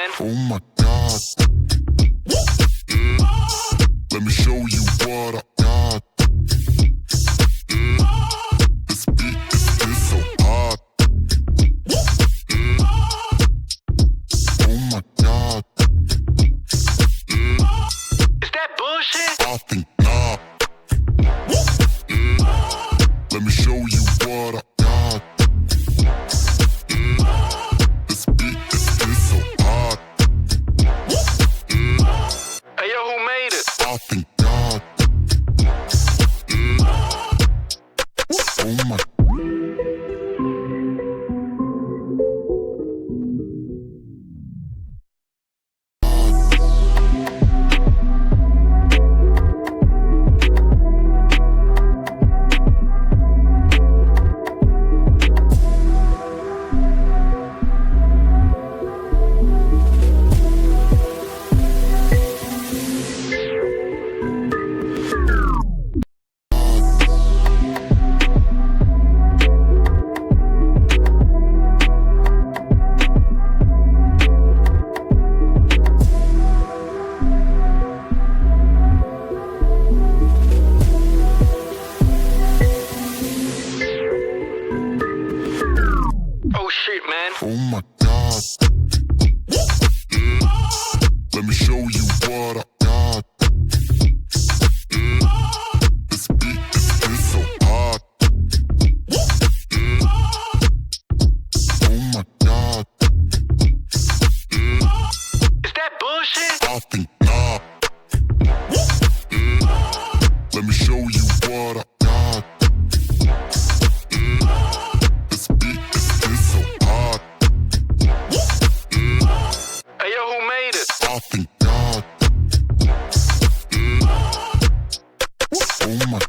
man. Oh my God. Let me show you what I got. This beat is so hot. Oh my God. Is that bullshit? I think not. Let me show you what I got. This beat is so hot. Hey yo, who made it? I think God. Oh my. Oh shit, man. Oh my God. Let me show you what I got. This beat is so hot. Oh my God. Is that bullshit? I think not. Let me show you what I got. This beat is so hot. Hey yo, who made it? I think God. Oh my.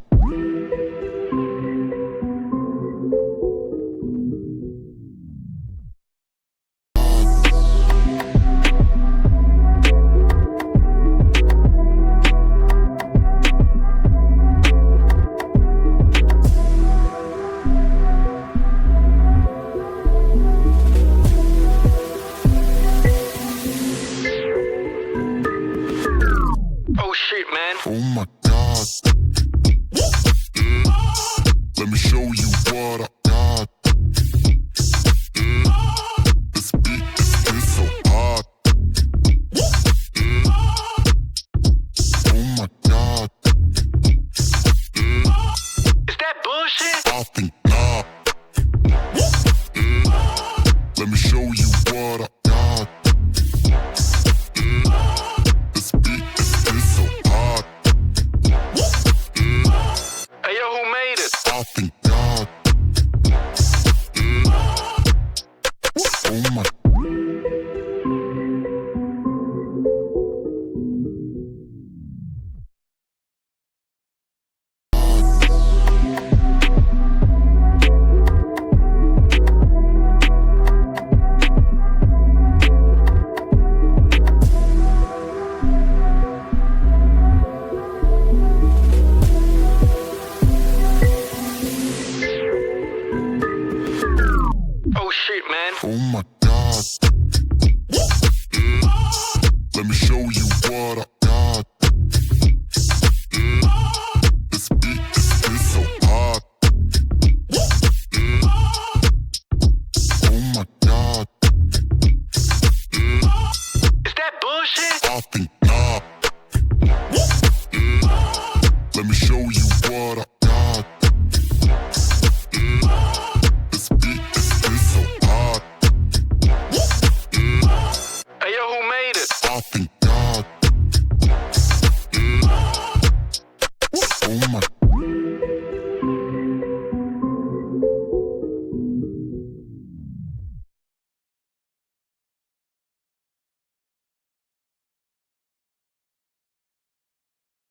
Oh shit, man. Oh my God. Let me show you what I got. This beat is so hot. Oh my God. Is that bullshit? I think not. Let me show you what I got. This beat is so hot. Hey yo, who made it? I think God. Oh my. Oh shit, man. Oh my.